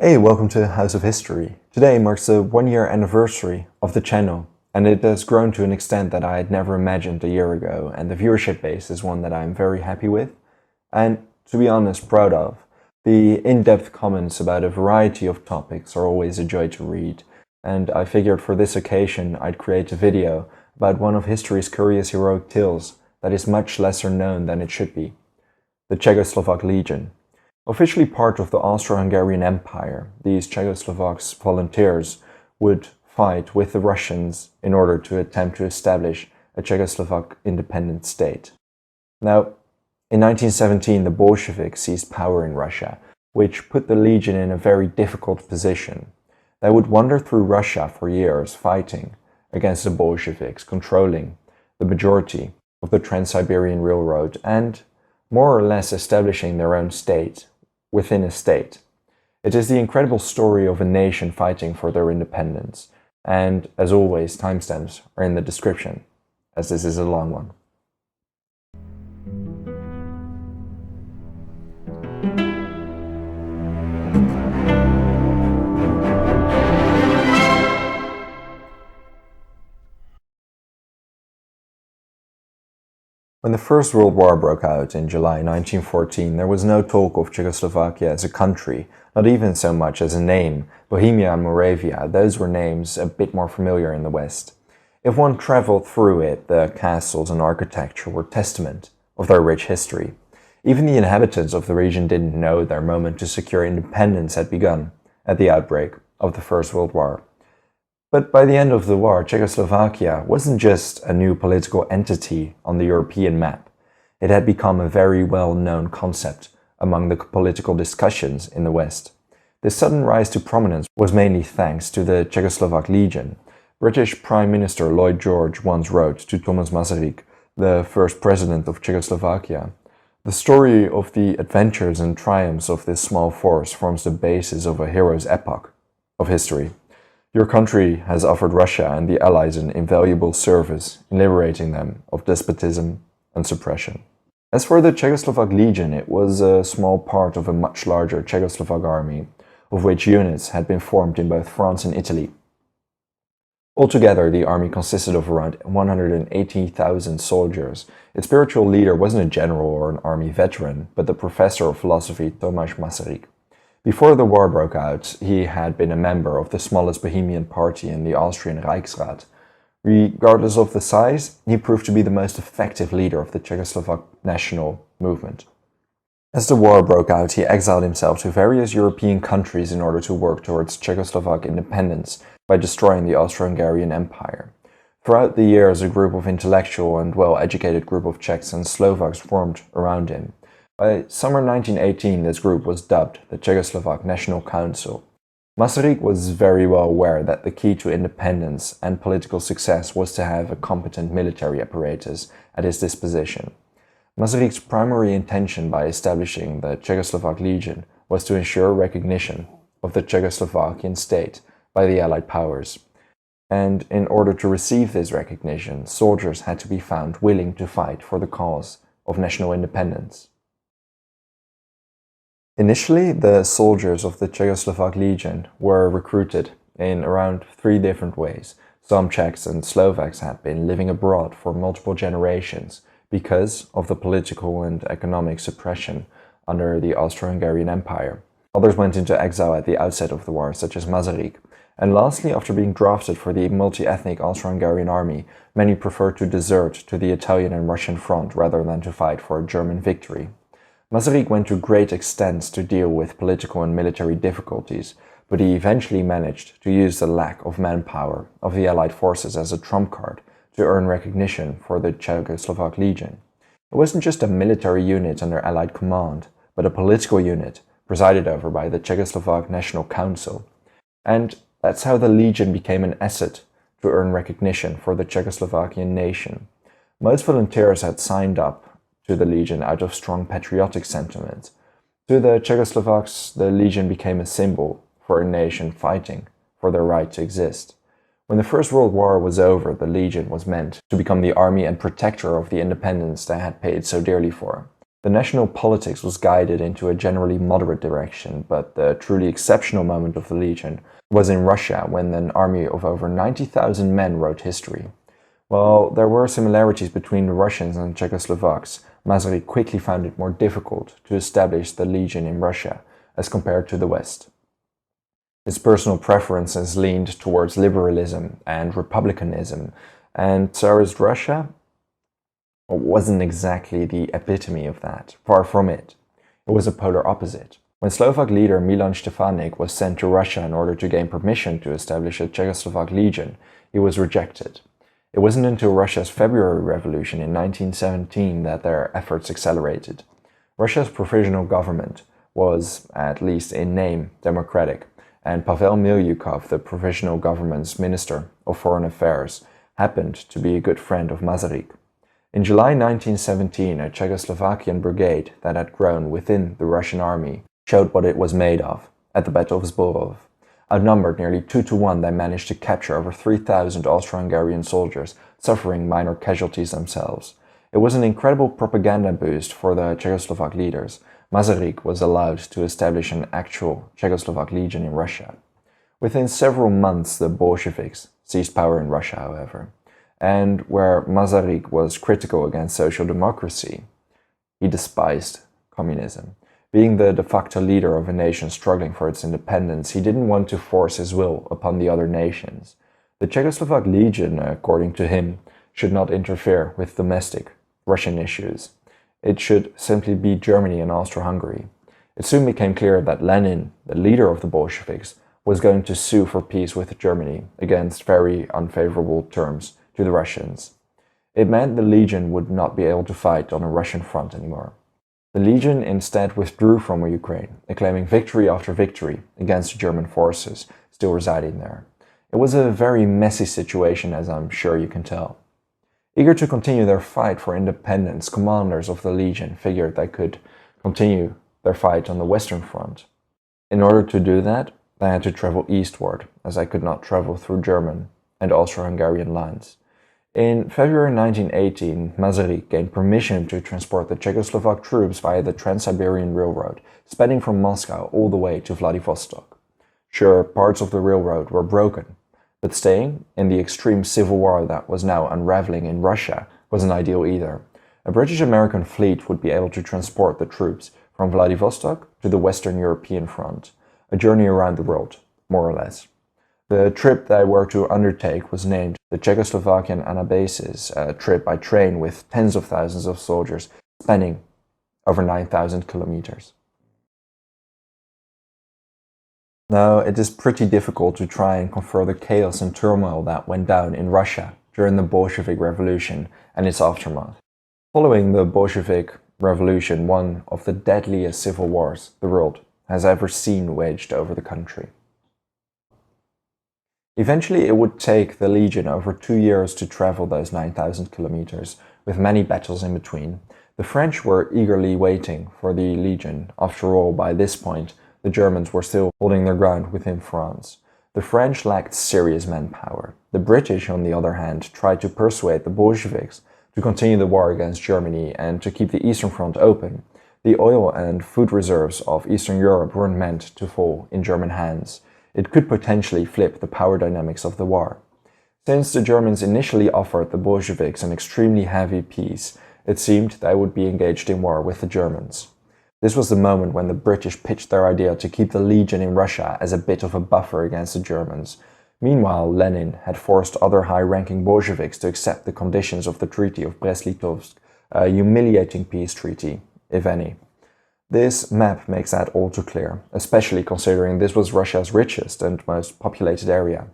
Hey, welcome to House of History. Today marks the 1-year anniversary of the channel, and it has grown to an extent that I had never imagined a year ago, and the viewership base is one that I'm very happy with, and to be honest, proud of. The in-depth comments about a variety of topics are always a joy to read, and I figured for this occasion I'd create a video about one of history's curious heroic tales that is much lesser known than it should be: the Czechoslovak Legion. Officially part of the Austro-Hungarian Empire, these Czechoslovaks volunteers would fight with the Russians in order to attempt to establish a Czechoslovak independent state. Now, in 1917, the Bolsheviks seized power in Russia, which put the Legion in a very difficult position. They would wander through Russia for years, fighting against the Bolsheviks, controlling the majority of the Trans-Siberian Railroad, and more or less establishing their own state within a state. It is the incredible story of a nation fighting for their independence, and as always, timestamps are in the description, as this is a long one. When the First World War broke out in July 1914, there was no talk of Czechoslovakia as a country, not even so much as a name. Bohemia and Moravia, those were names a bit more familiar in the West. If one traveled through it, the castles and architecture were testament of their rich history. Even the inhabitants of the region didn't know their moment to secure independence had begun at the outbreak of the First World War. But by the end of the war, Czechoslovakia wasn't just a new political entity on the European map. It had become a very well-known concept among the political discussions in the West. This sudden rise to prominence was mainly thanks to the Czechoslovak Legion. British Prime Minister Lloyd George once wrote to Thomas Masaryk, the first president of Czechoslovakia: "The story of the adventures and triumphs of this small force forms the basis of a hero's epoch of history. Your country has offered Russia and the Allies an invaluable service in liberating them of despotism and suppression." As for the Czechoslovak Legion, it was a small part of a much larger Czechoslovak army, of which units had been formed in both France and Italy. Altogether, the army consisted of around 180,000 soldiers. Its spiritual leader wasn't a general or an army veteran, but the professor of philosophy Tomáš Masaryk. Before the war broke out, he had been a member of the smallest Bohemian party in the Austrian Reichsrat. Regardless of the size, he proved to be the most effective leader of the Czechoslovak national movement. As the war broke out, he exiled himself to various European countries in order to work towards Czechoslovak independence by destroying the Austro-Hungarian Empire. Throughout the years, a group of intellectual and well-educated group of Czechs and Slovaks formed around him. By summer 1918, this group was dubbed the Czechoslovak National Council. Masaryk was very well aware that the key to independence and political success was to have a competent military apparatus at his disposition. Masaryk's primary intention by establishing the Czechoslovak Legion was to ensure recognition of the Czechoslovakian state by the Allied powers. And in order to receive this recognition, soldiers had to be found willing to fight for the cause of national independence. Initially, the soldiers of the Czechoslovak Legion were recruited in around 3 different ways. Some Czechs and Slovaks had been living abroad for multiple generations because of the political and economic suppression under the Austro-Hungarian Empire. Others went into exile at the outset of the war, such as Masaryk. And lastly, after being drafted for the multi-ethnic Austro-Hungarian army, many preferred to desert to the Italian and Russian front rather than to fight for a German victory. Masaryk went to great extents to deal with political and military difficulties, but he eventually managed to use the lack of manpower of the Allied forces as a trump card to earn recognition for the Czechoslovak Legion. It wasn't just a military unit under Allied command, but a political unit presided over by the Czechoslovak National Council. And that's how the Legion became an asset to earn recognition for the Czechoslovakian nation. Most volunteers had signed up to the Legion out of strong patriotic sentiment. To the Czechoslovaks, the Legion became a symbol for a nation fighting for their right to exist. When the First World War was over, the Legion was meant to become the army and protector of the independence they had paid so dearly for. The national politics was guided into a generally moderate direction, but the truly exceptional moment of the Legion was in Russia when an army of over 90,000 men wrote history. While there were similarities between the Russians and Czechoslovaks, Masaryk quickly found it more difficult to establish the Legion in Russia as compared to the West. His personal preferences leaned towards liberalism and republicanism, and Tsarist Russia wasn't exactly the epitome of that, far from it. It was a polar opposite. When Slovak leader Milan Štefanik was sent to Russia in order to gain permission to establish a Czechoslovak Legion, he was rejected. It wasn't until Russia's February Revolution in 1917 that their efforts accelerated. Russia's provisional government was, at least in name, democratic, and Pavel Milyukov, the provisional government's Minister of Foreign Affairs, happened to be a good friend of Masaryk. In July 1917, a Czechoslovakian brigade that had grown within the Russian army showed what it was made of at the Battle of Zborov. Outnumbered nearly 2-1, they managed to capture over 3,000 Austro-Hungarian soldiers, suffering minor casualties themselves. It was an incredible propaganda boost for the Czechoslovak leaders. Masaryk was allowed to establish an actual Czechoslovak Legion in Russia. Within several months, the Bolsheviks seized power in Russia, however. And where Masaryk was critical against social democracy, he despised communism. Being the de facto leader of a nation struggling for its independence, he didn't want to force his will upon the other nations. The Czechoslovak Legion, according to him, should not interfere with domestic Russian issues. It should simply be Germany and Austro-Hungary. It soon became clear that Lenin, the leader of the Bolsheviks, was going to sue for peace with Germany against very unfavorable terms to the Russians. It meant the Legion would not be able to fight on a Russian front anymore. The Legion instead withdrew from Ukraine, acclaiming victory after victory against German forces still residing there. It was a very messy situation, as I'm sure you can tell. Eager to continue their fight for independence, commanders of the Legion figured they could continue their fight on the Western Front. In order to do that, they had to travel eastward, as they could not travel through German and Austro-Hungarian lines. In February 1918, Masaryk gained permission to transport the Czechoslovak troops via the Trans-Siberian Railroad, spanning from Moscow all the way to Vladivostok. Sure, parts of the railroad were broken, but staying in the extreme civil war that was now unraveling in Russia wasn't ideal either. A British-American fleet would be able to transport the troops from Vladivostok to the Western European front, a journey around the world, more or less. The trip they were to undertake was named the Czechoslovakian Anabasis, a trip by train with tens of thousands of soldiers spanning over 9,000 kilometers. Now, it is pretty difficult to try and confer the chaos and turmoil that went down in Russia during the Bolshevik Revolution and its aftermath. Following the Bolshevik Revolution, one of the deadliest civil wars the world has ever seen waged over the country. Eventually, it would take the Legion over 2 years to travel those 9,000 kilometers, with many battles in between. The French were eagerly waiting for the Legion. After all, by this point, the Germans were still holding their ground within France. The French lacked serious manpower. The British, on the other hand, tried to persuade the Bolsheviks to continue the war against Germany and to keep the Eastern Front open. The oil and food reserves of Eastern Europe weren't meant to fall in German hands. It could potentially flip the power dynamics of the war. Since the Germans initially offered the Bolsheviks an extremely heavy peace, it seemed they would be engaged in war with the Germans. This was the moment when the British pitched their idea to keep the Legion in Russia as a bit of a buffer against the Germans. Meanwhile, Lenin had forced other high-ranking Bolsheviks to accept the conditions of the Treaty of Brest-Litovsk, a humiliating peace treaty, if any. This map makes that all too clear, especially considering this was Russia's richest and most populated area.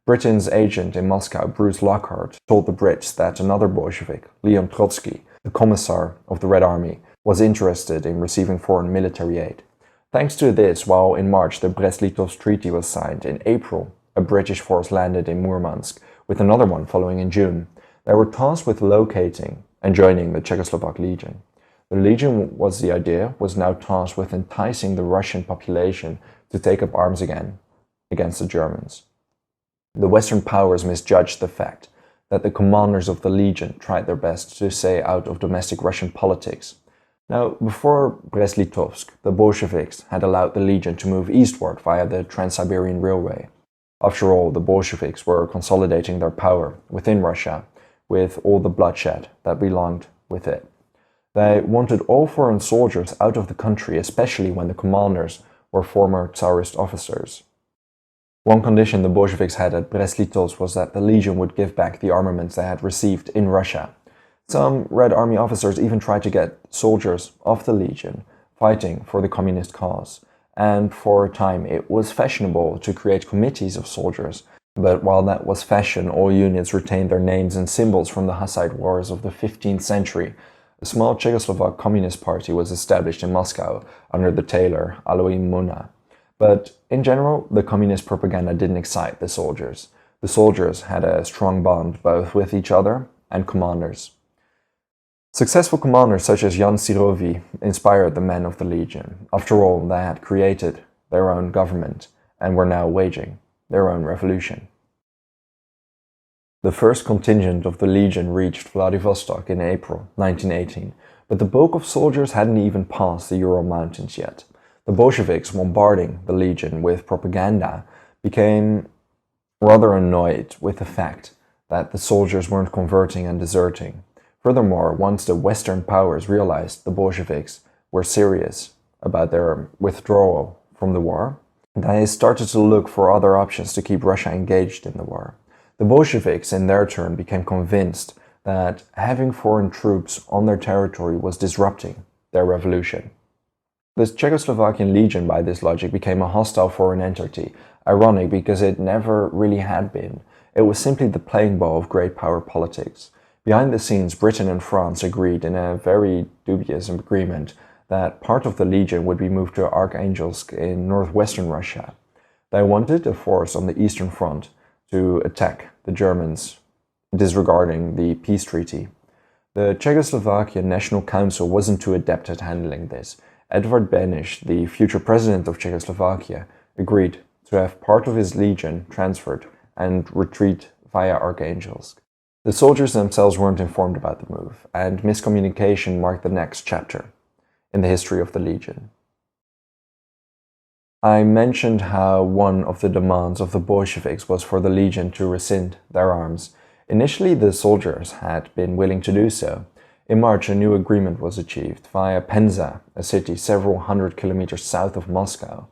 Britain's agent in Moscow, Bruce Lockhart, told the Brits that another Bolshevik, Leon Trotsky, the commissar of the Red Army, was interested in receiving foreign military aid. Thanks to this, while in March the Brest-Litovsk Treaty was signed, in April a British force landed in Murmansk, with another one following in June. They were tasked with locating and joining the Czechoslovak Legion. The Legion was now tasked with enticing the Russian population to take up arms again against the Germans. The Western powers misjudged the fact that the commanders of the Legion tried their best to stay out of domestic Russian politics. Now, before Brest-Litovsk, the Bolsheviks had allowed the Legion to move eastward via the Trans-Siberian Railway. After all, the Bolsheviks were consolidating their power within Russia with all the bloodshed that belonged with it. They wanted all foreign soldiers out of the country, especially when the commanders were former Tsarist officers. One condition the Bolsheviks had at Brest-Litovsk was that the Legion would give back the armaments they had received in Russia. Some Red Army officers even tried to get soldiers of the Legion fighting for the communist cause, and for a time it was fashionable to create committees of soldiers. But while that was fashion, all units retained their names and symbols from the Hussite wars of the 15th century. A small Czechoslovak Communist Party was established in Moscow under the tailor Alois Muna. But in general, the communist propaganda didn't excite the soldiers. The soldiers had a strong bond both with each other and commanders. Successful commanders such as Jan Sirovi inspired the men of the Legion. After all, they had created their own government and were now waging their own revolution. The first contingent of the Legion reached Vladivostok in April 1918, but the bulk of soldiers hadn't even passed the Ural Mountains yet. The Bolsheviks, bombarding the Legion with propaganda, became rather annoyed with the fact that the soldiers weren't converting and deserting. Furthermore, once the Western powers realized the Bolsheviks were serious about their withdrawal from the war, they started to look for other options to keep Russia engaged in the war. The Bolsheviks, in their turn, became convinced that having foreign troops on their territory was disrupting their revolution. The Czechoslovakian Legion, by this logic, became a hostile foreign entity, ironic because it never really had been. It was simply the playing ball of great power politics. Behind the scenes, Britain and France agreed in a very dubious agreement that part of the Legion would be moved to Arkhangelsk in northwestern Russia. They wanted a force on the Eastern Front to attack the Germans, disregarding the peace treaty. The Czechoslovakian National Council wasn't too adept at handling this. Edvard Beneš, the future president of Czechoslovakia, agreed to have part of his legion transferred and retreat via Arkhangelsk. The soldiers themselves weren't informed about the move, and miscommunication marked the next chapter in the history of the Legion. I mentioned how one of the demands of the Bolsheviks was for the Legion to rescind their arms. Initially, the soldiers had been willing to do so. In March, a new agreement was achieved via Penza, a city several hundred kilometers south of Moscow.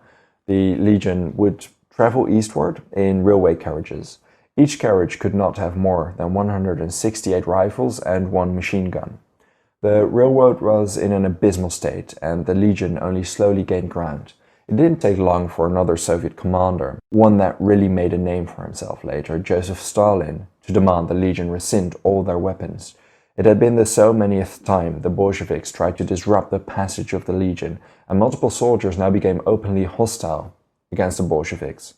The Legion would travel eastward in railway carriages. Each carriage could not have more than 168 rifles and one machine gun. The railroad was in an abysmal state, and the Legion only slowly gained ground. It didn't take long for another Soviet commander, one that really made a name for himself later, Joseph Stalin, to demand the Legion rescind all their weapons. It had been the so manyth time the Bolsheviks tried to disrupt the passage of the Legion, and multiple soldiers now became openly hostile against the Bolsheviks.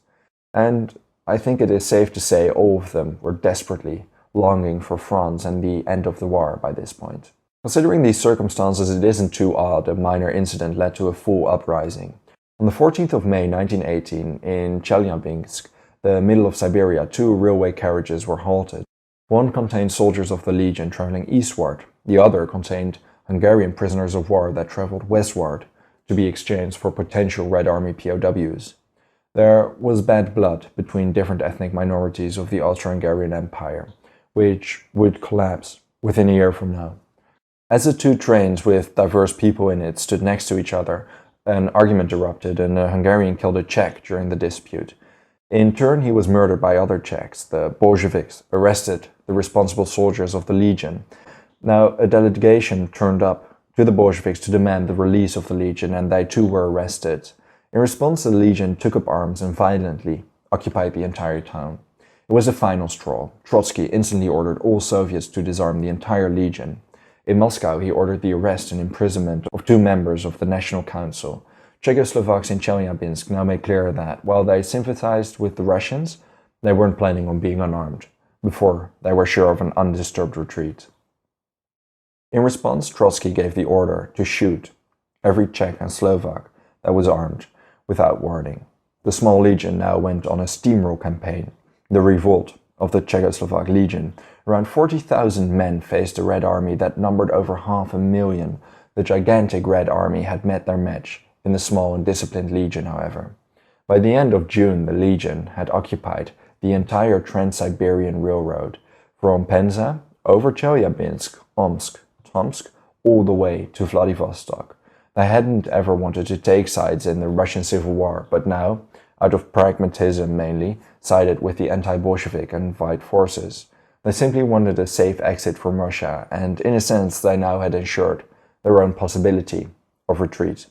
And I think it is safe to say all of them were desperately longing for France and the end of the war by this point. Considering these circumstances, it isn't too odd a minor incident led to a full uprising. On the 14th of May 1918, in Chelyabinsk, the middle of Siberia, two railway carriages were halted. One contained soldiers of the Legion traveling eastward, the other contained Hungarian prisoners of war that traveled westward to be exchanged for potential Red Army POWs. There was bad blood between different ethnic minorities of the Austro-Hungarian Empire, which would collapse within a year from now. As the two trains with diverse people in it stood next to each other, an argument erupted and a Hungarian killed a Czech during the dispute. In turn, he was murdered by other Czechs. The Bolsheviks arrested the responsible soldiers of the Legion. Now, a delegation turned up to the Bolsheviks to demand the release of the Legion, and they too were arrested. In response, the Legion took up arms and violently occupied the entire town. It was a final straw. Trotsky instantly ordered all Soviets to disarm the entire Legion. In Moscow, he ordered the arrest and imprisonment of two members of the National Council. Czechoslovaks in Chelyabinsk now made clear that, while they sympathized with the Russians, they weren't planning on being unarmed, before they were sure of an undisturbed retreat. In response, Trotsky gave the order to shoot every Czech and Slovak that was armed, without warning. The small legion now went on a steamroll campaign. The revolt of the Czechoslovak Legion, around 40,000 men faced a Red Army that numbered over 500,000 The gigantic Red Army had met their match in the small and disciplined Legion, however. By the end of June, the Legion had occupied the entire Trans-Siberian Railroad, from Penza over Chelyabinsk, Omsk, Tomsk, all the way to Vladivostok. They hadn't ever wanted to take sides in the Russian Civil War, but now, out of pragmatism mainly, sided with the anti-Bolshevik and White forces. They simply wanted a safe exit from Russia, and in a sense they now had ensured their own possibility of retreat.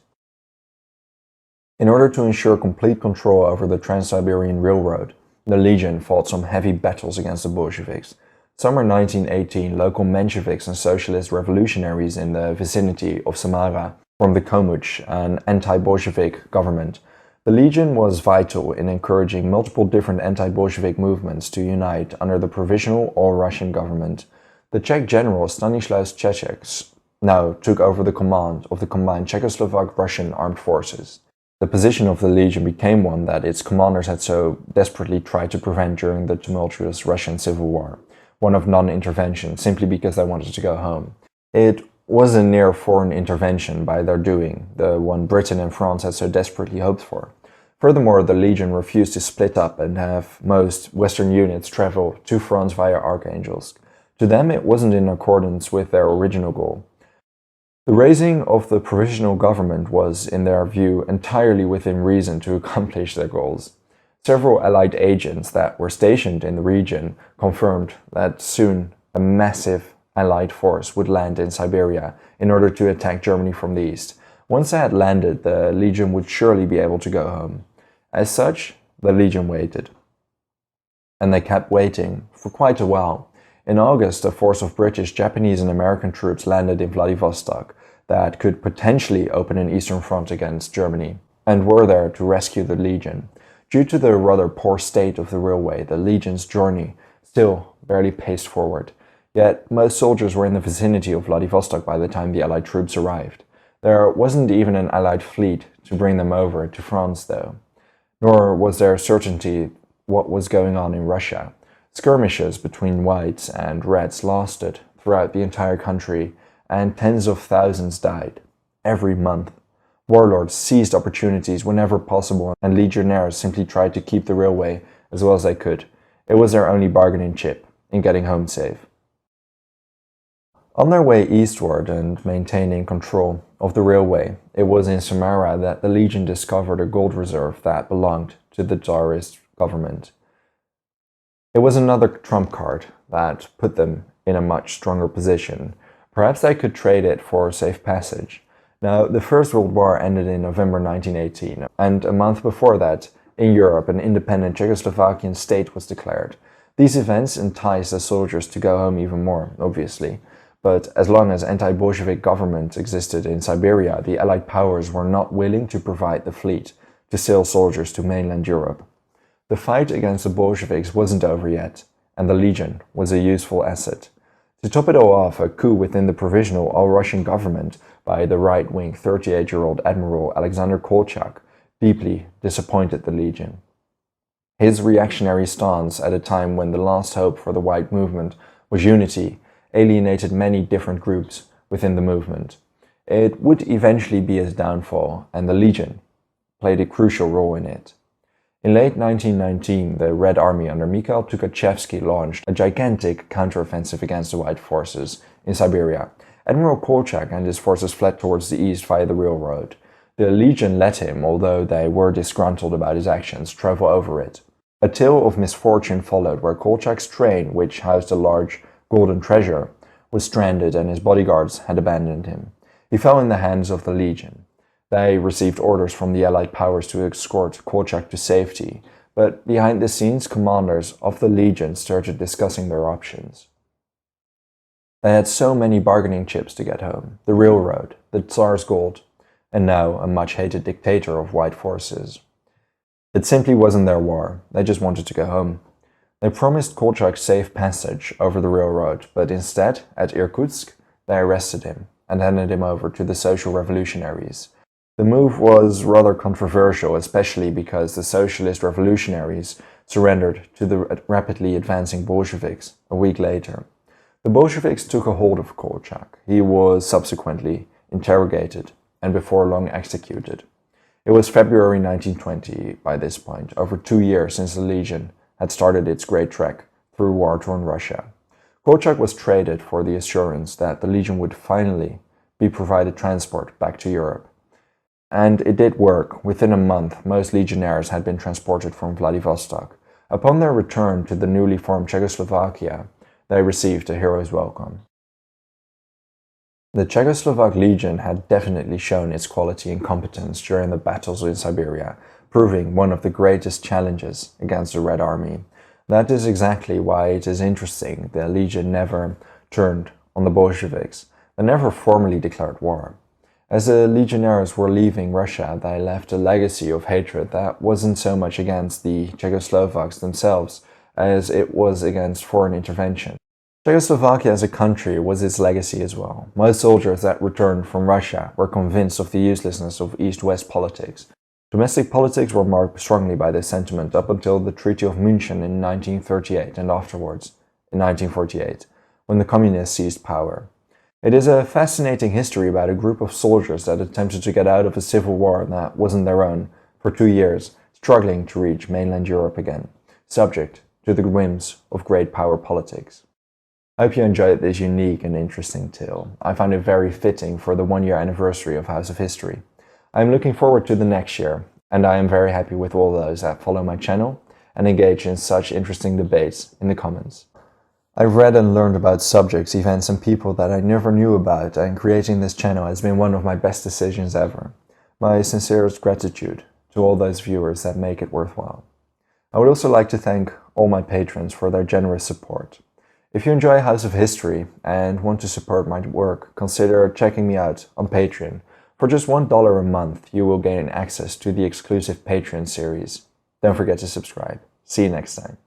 In order to ensure complete control over the Trans-Siberian Railroad, the Legion fought some heavy battles against the Bolsheviks. Summer 1918, local Mensheviks and socialist revolutionaries in the vicinity of Samara formed the Komuch, an anti-Bolshevik government. The Legion was vital in encouraging multiple different anti-Bolshevik movements to unite under the provisional all-Russian government. The Czech general Stanislaus Czechek now took over the command of the combined Czechoslovak-Russian armed forces. The position of the Legion became one that its commanders had so desperately tried to prevent during the tumultuous Russian Civil War, one of non-intervention, simply because they wanted to go home. It was a near foreign intervention by their doing, the one Britain and France had so desperately hoped for. Furthermore, the Legion refused to split up and have most Western units travel to France via Archangels. To them, it wasn't in accordance with their original goal. The raising of the provisional government was, in their view, entirely within reason to accomplish their goals. Several Allied agents that were stationed in the region confirmed that soon a massive Allied force would land in Siberia in order to attack Germany from the east. Once they had landed, the Legion would surely be able to go home. As such, the Legion waited. And they kept waiting for quite a while. In August, a force of British, Japanese and American troops landed in Vladivostok that could potentially open an eastern front against Germany, and were there to rescue the Legion. Due to the rather poor state of the railway, the Legion's journey still barely paced forward. Yet most soldiers were in the vicinity of Vladivostok by the time the Allied troops arrived. There wasn't even an Allied fleet to bring them over to France, though. Nor was there certainty what was going on in Russia. Skirmishes between Whites and Reds lasted throughout the entire country, and tens of thousands died every month. Warlords seized opportunities whenever possible, and legionnaires simply tried to keep the railway as well as they could. It was their only bargaining chip in getting home safe. On their way eastward and maintaining control of the railway, it was in Samara that the Legion discovered a gold reserve that belonged to the Tsarist government. It was another trump card that put them in a much stronger position. Perhaps they could trade it for safe passage. Now, the First World War ended in November 1918, and a month before that, in Europe, an independent Czechoslovakian state was declared. These events enticed the soldiers to go home even more, obviously. But as long as anti-Bolshevik government existed in Siberia, the Allied powers were not willing to provide the fleet to sail soldiers to mainland Europe. The fight against the Bolsheviks wasn't over yet, and the Legion was a useful asset. To top it all off, a coup within the provisional all-Russian government by the right-wing 38-year-old Admiral Alexander Kolchak deeply disappointed the Legion. His reactionary stance at a time when the last hope for the White movement was unity alienated many different groups within the movement. It would eventually be his downfall, and the Legion played a crucial role in it. In late 1919, the Red Army under Mikhail Tukhachevsky launched a gigantic counteroffensive against the White forces in Siberia. Admiral Kolchak and his forces fled towards the east via the railroad. The Legion let him, although they were disgruntled about his actions, travel over it. A tale of misfortune followed, where Kolchak's train, which housed a large golden treasure, was stranded and his bodyguards had abandoned him. He fell in the hands of the Legion. They received orders from the Allied powers to escort Kolchak to safety, but behind the scenes, commanders of the Legion started discussing their options. They had so many bargaining chips to get home: the railroad, the Tsarist Gold, and now a much-hated dictator of White forces. It simply wasn't their war, they just wanted to go home. They promised Kolchak safe passage over the railroad, but instead, at Irkutsk, they arrested him and handed him over to the social revolutionaries. The move was rather controversial, especially because the socialist revolutionaries surrendered to the rapidly advancing Bolsheviks a week later. The Bolsheviks took a hold of Kolchak. He was subsequently interrogated, and before long executed. It was February 1920 by this point, over 2 years since the Legion had started its great trek through war-torn Russia. Kolchak was traded for the assurance that the Legion would finally be provided transport back to Europe. And it did work. Within a month, most legionnaires had been transported from Vladivostok. Upon their return to the newly formed Czechoslovakia, they received a hero's welcome. The Czechoslovak Legion had definitely shown its quality and competence during the battles in Siberia, proving one of the greatest challenges against the Red Army. That is exactly why it is interesting the Legion never turned on the Bolsheviks. They never formally declared war. As the legionnaires were leaving Russia, they left a legacy of hatred that wasn't so much against the Czechoslovaks themselves as it was against foreign intervention. Czechoslovakia as a country was its legacy as well. Most soldiers that returned from Russia were convinced of the uselessness of East-West politics. Domestic politics were marked strongly by this sentiment up until the Treaty of München in 1938 and afterwards, in 1948, when the communists seized power. It is a fascinating history about a group of soldiers that attempted to get out of a civil war that wasn't their own for 2 years, struggling to reach mainland Europe again, subject to the whims of great power politics. I hope you enjoyed this unique and interesting tale. I find it very fitting for the 1-year anniversary of House of History. I am looking forward to the next year, and I am very happy with all those that follow my channel and engage in such interesting debates in the comments. I've read and learned about subjects, events and people that I never knew about, and creating this channel has been one of my best decisions ever. My sincerest gratitude to all those viewers that make it worthwhile. I would also like to thank all my patrons for their generous support. If you enjoy House of History and want to support my work, consider checking me out on Patreon. For just $1 a month, you will gain access to the exclusive Patreon series. Don't forget to subscribe. See you next time.